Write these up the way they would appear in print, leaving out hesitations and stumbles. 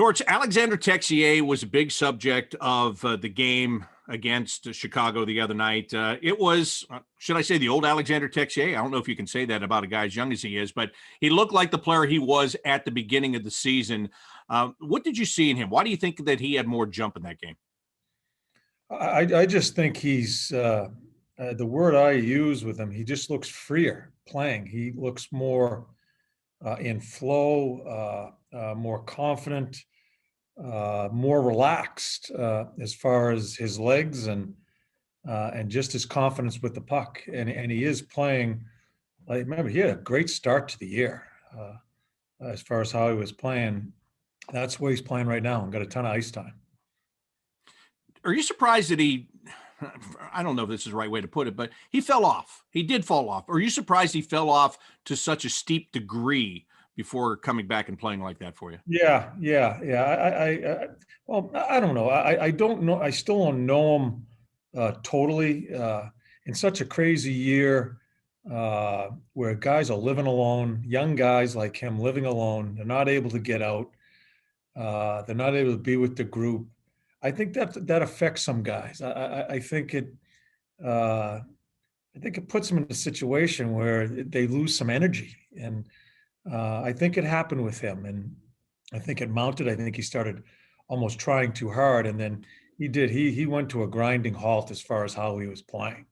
Torts, Alexander Texier was a big subject of the game against Chicago the other night. It was, should I say, the old Alexander Texier? I don't know if you can say that about a guy as young as he is, but he looked like the player he was at the beginning of the season. What did you see in him? Why do you think that he had more jump in that game? I just think he's the word I use with him. He just looks freer playing. He looks more in flow, more confident, more relaxed as far as his legs and just his confidence with the puck. And he is playing. Like, remember, he had a great start to the year as far as how he was playing. That's where he's playing right now and got a ton of ice time. Are you surprised that I don't know if this is the right way to put it, but he fell off. He did fall off. Are you surprised he fell off to such a steep degree before coming back and playing like that for you? Yeah. Well, I don't know. I don't know. I still don't know him totally. In such a crazy year where guys are living alone, young guys like him living alone, they're not able to get out. They're not able to be with the group. I think that affects some guys. I think it. I think it puts them in a situation where they lose some energy, and I think it happened with him. And I think it mounted. I think he started almost trying too hard, and then he did. He went to a grinding halt as far as how he was playing,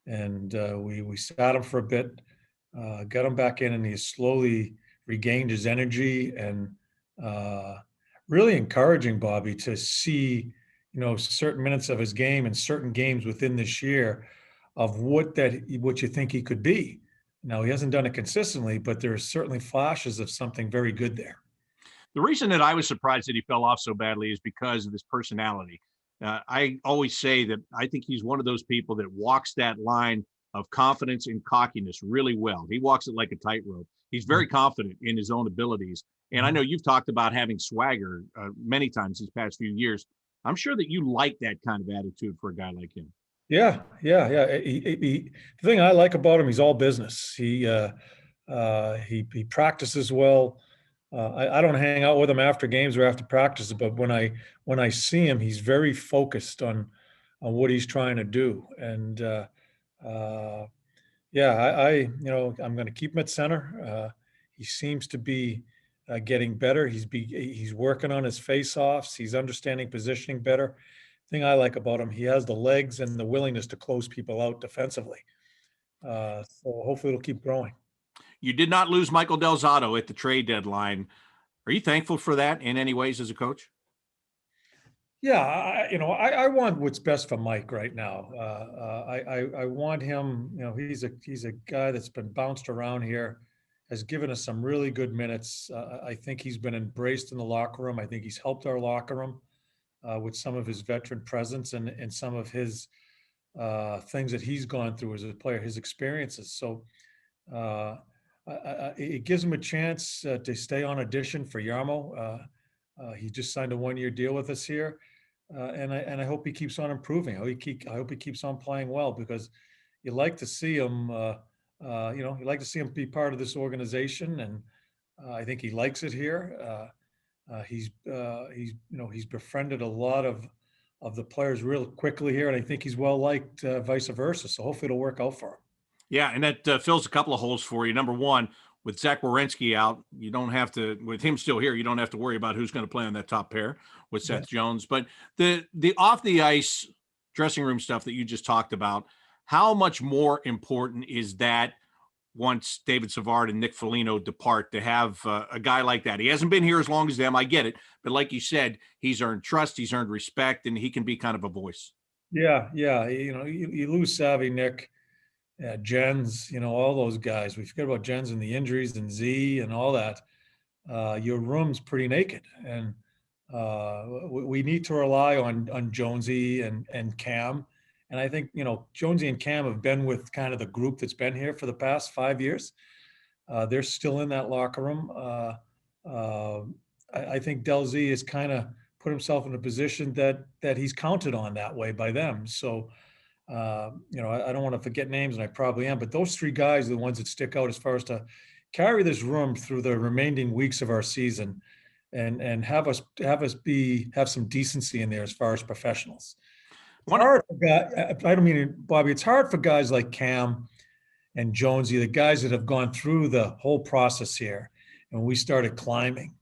and we sat him for a bit, got him back in, and he slowly regained his energy and. Really encouraging Bobby to see, certain minutes of his game and certain games within this year of what you think he could be. Now he hasn't done it consistently, but there are certainly flashes of something very good there. The reason that I was surprised that he fell off so badly is because of his personality. I always say that I think he's one of those people that walks that line of confidence and cockiness really well. He walks it like a tightrope. He's very confident in his own abilities. And I know you've talked about having swagger many times these past few years. I'm sure that you like that kind of attitude for a guy like him. Yeah. The thing I like about him, he's all business. He practices well. I don't hang out with him after games or after practice, but when I see him, he's very focused on what he's trying to do. And yeah, I'm going to keep him at center. He seems to be getting better. He's working on his face-offs. He's understanding positioning better. Thing I like about him, he has the legs and the willingness to close people out defensively. So hopefully it'll keep growing. You did not lose Michael Del Zotto at the trade deadline. Are you thankful for that in any ways as a coach? Yeah, I want what's best for Mike right now. I want him. He's a guy that's been bounced around here, has given us some really good minutes. I think he's been embraced in the locker room. I think he's helped our locker room with some of his veteran presence and some of his things that he's gone through as a player, his experiences. So it gives him a chance to stay on audition for Yarmo. He just signed a one-year deal with us here. And I hope he keeps on improving. I hope he keeps on playing well because you like to see him. You like to see him be part of this organization, and I think he likes it here. He's befriended a lot of the players real quickly here, and I think he's well liked, vice versa. So hopefully it'll work out for him. Yeah, and that fills a couple of holes for you. Number one, with Zach Werenski out, you don't have to, with him still here, you don't have to worry about who's going to play on that top pair with Seth Jones. But the off the ice dressing room stuff that you just talked about, how much more important is that once David Savard and Nick Foligno depart to have a guy like that? He hasn't been here as long as them, I get it. But like you said, he's earned trust, he's earned respect, and he can be kind of a voice. Yeah. You lose Savvy, Nick. Jens, all those guys. We forget about Jens and the injuries and Z and all that. Your room's pretty naked, and we need to rely on Jonesy and Cam. And I think Jonesy and Cam have been with kind of the group that's been here for the past 5 years. They're still in that locker room. I think Del Z has kind of put himself in a position that he's counted on that way by them. So. I don't want to forget names, and I probably am, but those three guys are the ones that stick out as far as to carry this room through the remaining weeks of our season. and have some decency in there as far as professionals. It's One, hard for guys. I don't mean, Bobby, it's hard for guys like Cam and Jonesy, the guys that have gone through the whole process here, and we started climbing.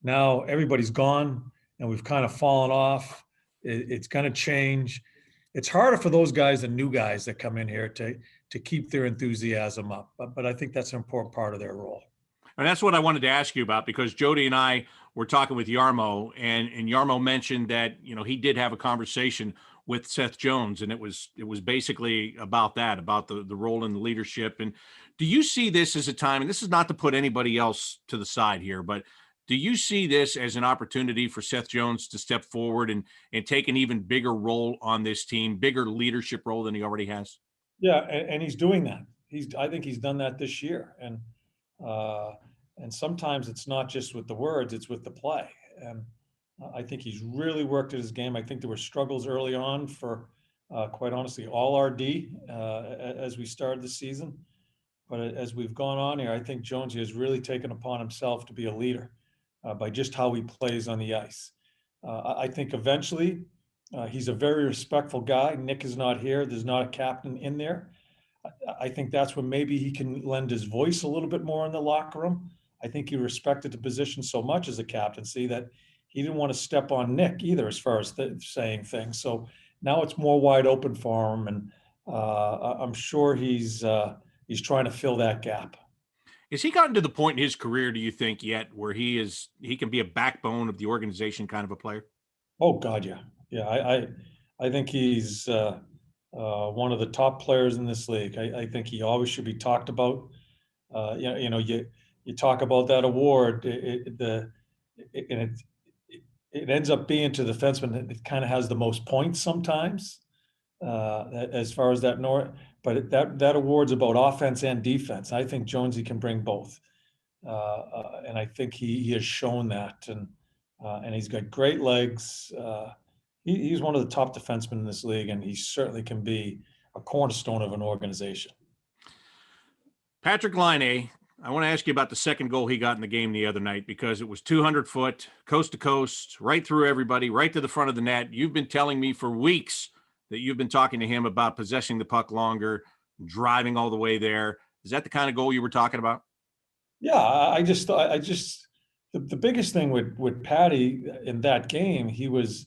Now everybody's gone, and we've kind of fallen off. It's going to change. It's harder for those guys, the new guys that come in here, to keep their enthusiasm up. But I think that's an important part of their role. and that's what I wanted to ask you about, because Jody and I were talking with Yarmo, and Yarmo mentioned that, he did have a conversation with Seth Jones, and it was basically about that, about the role in the leadership. And do you see this as a time, and this is not to put anybody else to the side here, but do you see this as an opportunity for Seth Jones to step forward and take an even bigger role on this team, bigger leadership role than he already has? Yeah, and he's doing that. I think he's done that this year, uh, and sometimes it's not just with the words; it's with the play. And I think he's really worked at his game. I think there were struggles early on for, quite honestly, all our D as we started the season. But as we've gone on here, I think Jonesy has really taken upon himself to be a leader by just how he plays on the ice. I think eventually he's a very respectful guy. Nick is not here. There's not a captain in there. I think that's when maybe he can lend his voice a little bit more in the locker room. I think he respected the position so much as a captaincy that he didn't want to step on Nick either, as far as saying things. So now it's more wide open for him, and I'm sure he's trying to fill that gap. Has he gotten to the point in his career, do you think, yet where he can be a backbone of the organization kind of a player? Oh God, yeah, yeah. I think he's one of the top players in this league. I think he always should be talked about. You talk about that award, and it ends up being to the defenseman that kind of has the most points sometimes, as far as that Nor. But that award's about offense and defense. I think Jonesy can bring both, and I think he has shown that, and he's got great legs. He's one of the top defensemen in this league, and he certainly can be a cornerstone of an organization. Patrik Laine, I want to ask you about the second goal he got in the game the other night, because it was 200 foot, coast to coast, right through everybody, right to the front of the net. You've been telling me for weeks that you've been talking to him about possessing the puck longer, driving all the way there. Is that the kind of goal you were talking about? Yeah, the biggest thing with Patty in that game, he was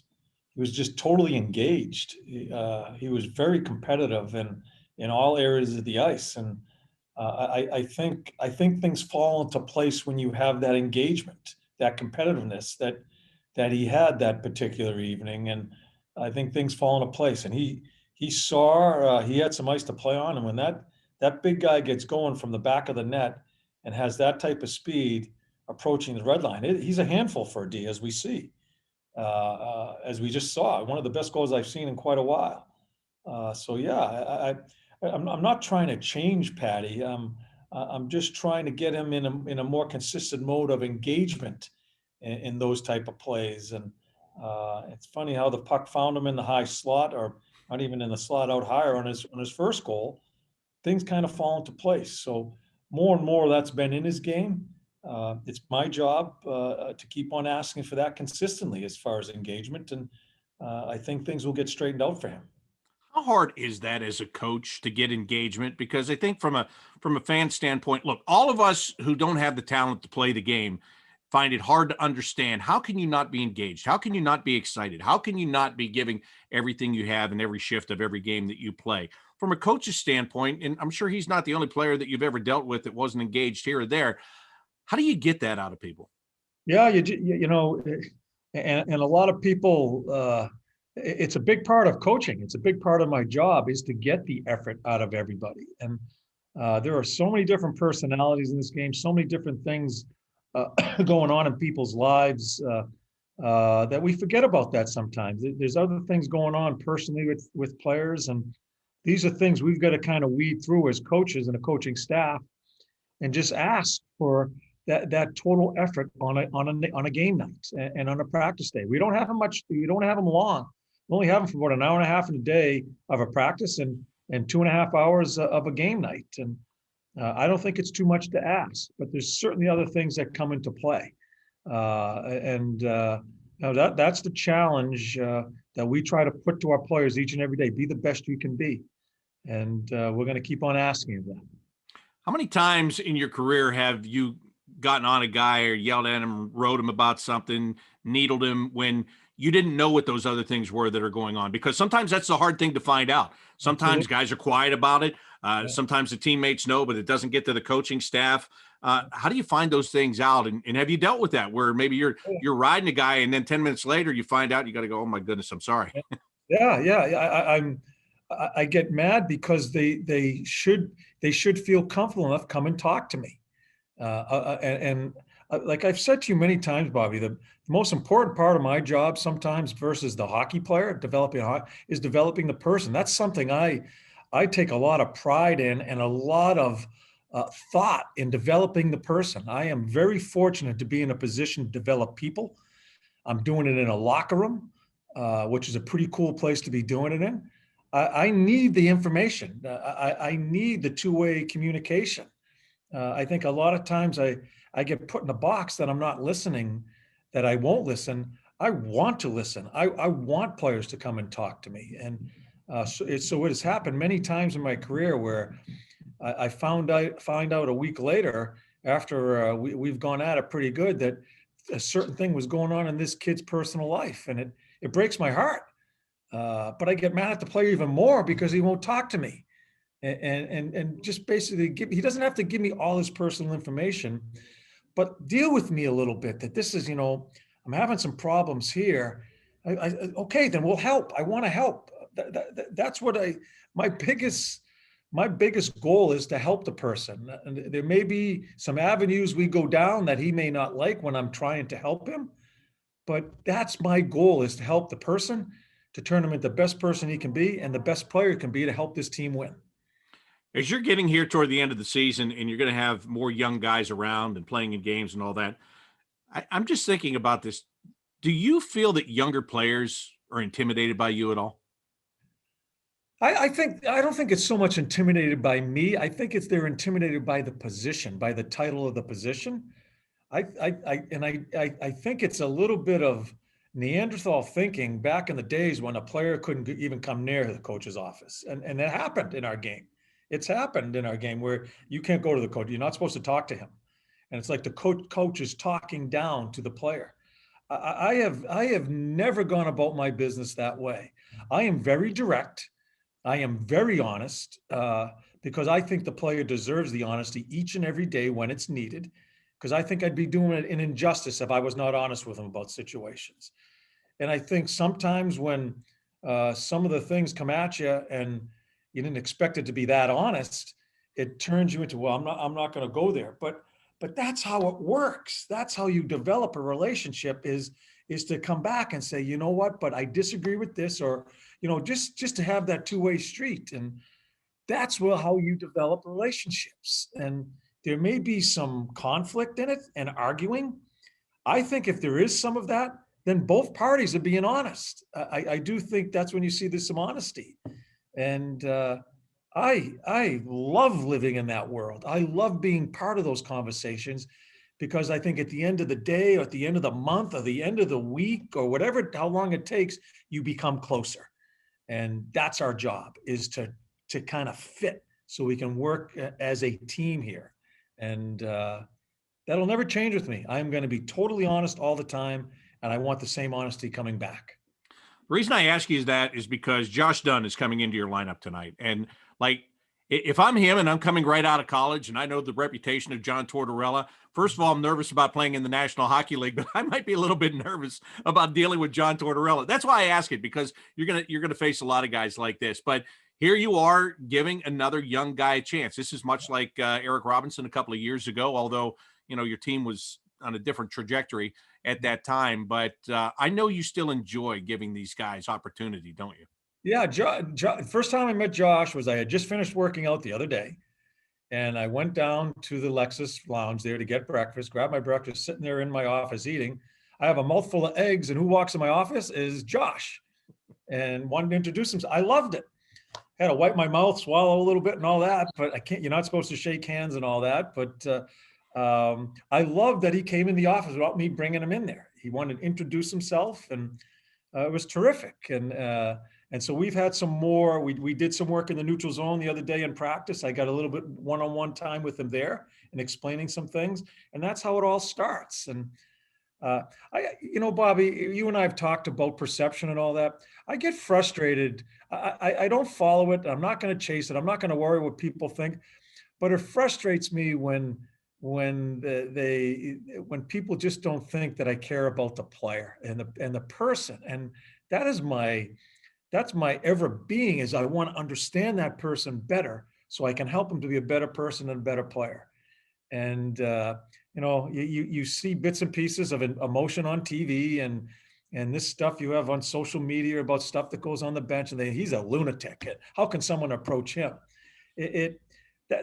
just totally engaged. He was very competitive in all areas of the ice, and I think things fall into place when you have that engagement, that competitiveness that he had that particular evening, and I think things fall into place. And he saw he had some ice to play on, and when that big guy gets going from the back of the net and has that type of speed approaching the red line, he's a handful for a D, as we see. As we just saw, one of the best goals I've seen in quite a while. So yeah, I'm not trying to change Patty. I'm just trying to get him in a more consistent mode of engagement in those type of plays. And it's funny how the puck found him in the high slot, or not even in the slot, out higher on his first goal. Things kind of fall into place. So more and more that's been in his game. It's my job to keep on asking for that consistently as far as engagement, and I think things will get straightened out for him. How hard is that as a coach to get engagement? Because I think from a fan standpoint, look, all of us who don't have the talent to play the game find it hard to understand. How can you not be engaged? How can you not be excited? How can you not be giving everything you have in every shift of every game that you play? From a coach's standpoint, and I'm sure he's not the only player that you've ever dealt with that wasn't engaged here or there. How do you get that out of people? Yeah, and a lot of people. It's a big part of coaching. It's a big part of my job is to get the effort out of everybody. And there are so many different personalities in this game, so many different things going on in people's lives that we forget about that sometimes. There's other things going on personally with players, and these are things we've got to kind of weed through as coaches and a coaching staff, and just ask for that total effort on a game night and on a practice day. We don't have them much. You don't have them long. We only have them for about an hour and a half in a day of a practice and 2.5 hours of a game night. And I don't think it's too much to ask, but there's certainly other things that come into play. That's the challenge that we try to put to our players each and every day. Be the best you can be. And we're going to keep on asking you that. How many times in your career have you gotten on a guy or yelled at him, wrote him about something, needled him when you didn't know what those other things were that are going on? Because sometimes that's the hard thing to find out. Sometimes Absolutely. guys are quiet about it. Yeah. Sometimes the teammates know, but it doesn't get to the coaching staff. How do you find those things out? And have you dealt with that where maybe you're riding a guy and then 10 minutes later you find out you got to go, oh my goodness, I'm sorry. Yeah. I get mad because they should feel comfortable enough to come and talk to me. Like I've said to you many times, Bobby, the most important part of my job sometimes versus the hockey player is developing the person. That's something I take a lot of pride in and a lot of thought in developing the person. I am very fortunate to be in a position to develop people. I'm doing it in a locker room, which is a pretty cool place to be doing it in. I need the information. I need the two-way communication. I think a lot of times I get put in a box that I'm not listening, that I won't listen. I want to listen. I want players to come and talk to me. And so it has happened many times in my career where I find out a week later after we've gone at it pretty good that a certain thing was going on in this kid's personal life, and it breaks my heart. But I get mad at the player even more because he won't talk to me, and just basically he doesn't have to give me all his personal information, but deal with me a little bit. That this is, I'm having some problems here. Okay, then we'll help. I want to help. That's what my biggest my biggest goal is to help the person. And there may be some avenues we go down that he may not like when I'm trying to help him, but that's my goal, is to help the person, to turn him into the best person he can be and the best player he can be to help this team win. As you're getting here toward the end of the season and you're going to have more young guys around and playing in games and all that, I'm just thinking about this. Do you feel that younger players are intimidated by you at all? I don't think it's so much intimidated by me. I think they're intimidated by the position, by the title of the position. I think it's a little bit of Neanderthal thinking back in the days when a player couldn't even come near the coach's office. And that happened in our game. It's happened in our game where you can't go to the coach. You're not supposed to talk to him. And it's like the coach is talking down to the player. I have never gone about my business that way. I am very direct. I am very honest, because I think the player deserves the honesty each and every day when it's needed, because I think I'd be doing it an injustice if I was not honest with him about situations. And I think sometimes when some of the things come at you and you didn't expect it to be that honest, it turns you into, well, I'm not going to go there. But that's how it works. That's how you develop a relationship, is to come back and say, you know what, but I disagree with this, or, just to have that two-way street. And that's how you develop relationships. And there may be some conflict in it and arguing. I think if there is some of that, then both parties are being honest. I do think that's when you see there's some honesty. And I love living in that world. I love being part of those conversations, because I think at the end of the day, or at the end of the month, or the end of the week, or whatever, how long it takes, you become closer. And that's our job, is to kind of fit so we can work as a team here. And that'll never change with me. I'm going to be totally honest all the time, and I want the same honesty coming back. The reason I ask you that is because Josh Dunn is coming into your lineup tonight. And like, if I'm him and I'm coming right out of college and I know the reputation of John Tortorella, first of all, I'm nervous about playing in the National Hockey League, but I might be a little bit nervous about dealing with John Tortorella. That's why I ask it, because you're gonna face a lot of guys like this. But here you are giving another young guy a chance. This is much like Eric Robinson a couple of years ago, although your team was on a different trajectory at that time. But I know you still enjoy giving these guys opportunity, don't you? Yeah, first time I met Josh was I had just finished working out the other day, and I went down to the Lexus Lounge there to get breakfast, grab my breakfast, sitting there in my office eating. I have a mouthful of eggs, and who walks in my office is Josh, and wanted to introduce himself. I loved it. Had to wipe my mouth, swallow a little bit, and all that. But I can't. You're not supposed to shake hands and all that. But I love that he came in the office without me bringing him in there. He wanted to introduce himself, and it was terrific. And so we've had some more. We did some work in the neutral zone the other day in practice. I got a little bit one-on-one time with him there and explaining some things, and that's how it all starts. And uh, Bobby, you and I have talked about perception and all that. I get frustrated. I don't follow it. I'm not going to chase it. I'm not going to worry what people think. But it frustrates me when people just don't think that I care about the player and the person. And that is that's my ever being, is I want to understand that person better so I can help them to be a better person and a better player. And you see bits and pieces of emotion on TV, and this stuff you have on social media about stuff that goes on the bench, and he's a lunatic. How can someone approach him?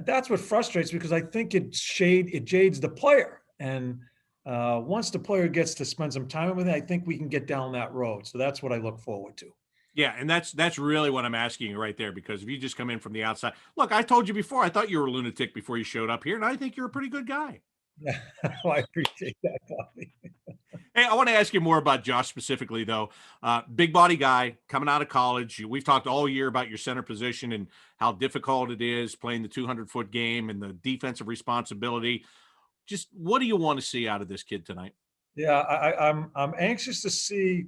That's what frustrates me, because I think it jades the player. And once the player gets to spend some time with me, I think we can get down that road. So that's what I look forward to. Yeah, and that's really what I'm asking you right there, because if you just come in from the outside, look, I told you before, I thought you were a lunatic before you showed up here, and I think you're a pretty good guy. Yeah, well, I appreciate that, Bobby. Hey, I want to ask you more about Josh specifically, though. Big body guy coming out of college. We've talked all year about your center position and how difficult it is playing the 200-foot game and the defensive responsibility. Just what do you want to see out of this kid tonight? Yeah, I'm anxious to see.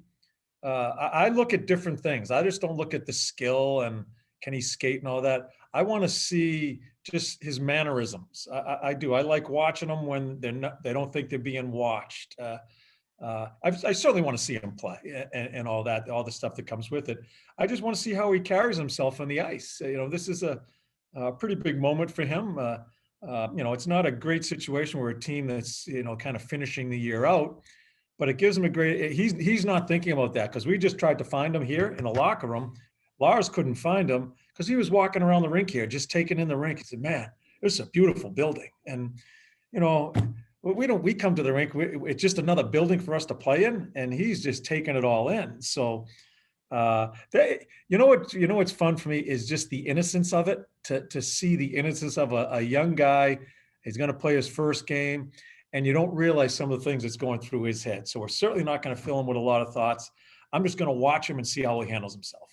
I look at different things. I just don't look at the skill and can he skate and all that. I want to see just his mannerisms. I do. I like watching them when they don't think they're being watched. I certainly want to see him play and all that, all the stuff that comes with it. I just want to see how he carries himself on the ice. This is a pretty big moment for him. It's not a great situation where a team that's kind of finishing the year out, but it gives him a great. He's not thinking about that, because we just tried to find him here in the locker room. Lars couldn't find him because he was walking around the rink here, just taking in the rink. He said, "Man, this is a beautiful building," and you know we come to the rink, it's just another building for us to play in, and he's just taking it all in. So what's fun for me is just the innocence of it, to see the innocence of a young guy. He's going to play his first game, and you don't realize some of the things that's going through his head. So we're certainly not going to fill him with a lot of thoughts. I'm just going to watch him and see how he handles himself.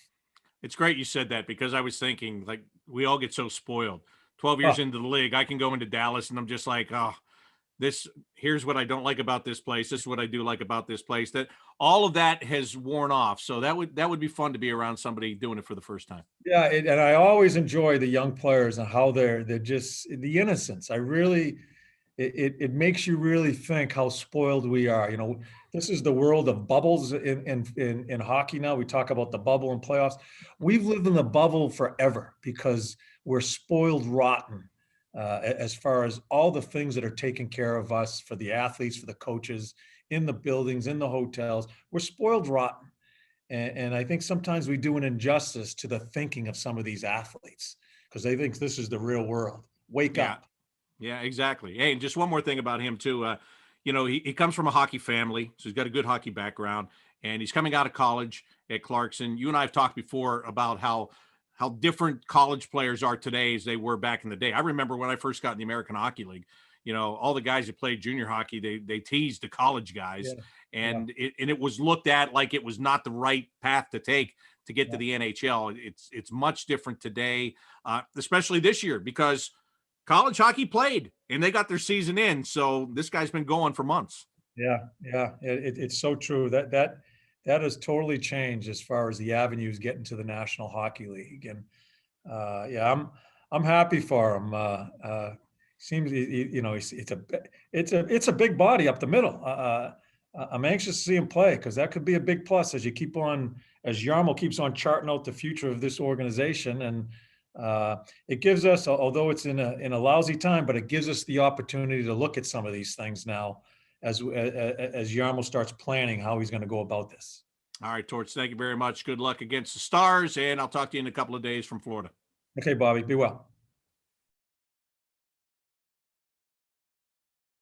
It's great you said that, because I was thinking, like, we all get so spoiled. 12 Oh, years into the league, I can go into Dallas and I'm just like, oh, here's what I don't like about this place. This is what I do like about this place. That all of that has worn off. So that would be fun to be around somebody doing it for the first time. yeah, and I always enjoy the young players and how they're just the innocence. I really, it makes you really think how spoiled we are. This is the world of bubbles in hockey now. We talk about the bubble and playoffs. We've lived in the bubble forever because we're spoiled rotten, as far as all the things that are taken care of us, for the athletes, for the coaches, in the buildings, in the hotels. We're spoiled rotten. And I think sometimes we do an injustice to the thinking of some of these athletes, because they think this is the real world. Wake Yeah. up. Yeah, exactly. Hey, and just one more thing about him too. He comes from a hockey family, so he's got a good hockey background, and he's coming out of college at Clarkson. You and I have talked before about how different college players are today as they were back in the day. I remember when I first got in the American Hockey League, all the guys that played junior hockey, they teased the college guys, Yeah. Yeah. and it was looked at like it was not the right path to take to get to Yeah. the NHL. It's much different today, especially this year, because college hockey played and they got their season in. So this guy's been going for months. Yeah. Yeah. It's so true that has totally changed as far as the avenues getting to the National Hockey League. And yeah, I'm happy for him. Seems it's a big body up the middle. I'm anxious to see him play, because that could be a big plus as Jarmo keeps on charting out the future of this organization. And it gives us, although it's in a lousy time, but it gives us the opportunity to look at some of these things now as Jarmo starts planning how he's going to go about this. All right, Torts, thank you very much. Good luck against the Stars, and I'll talk to you in a couple of days from Florida. Okay, Bobby, be well.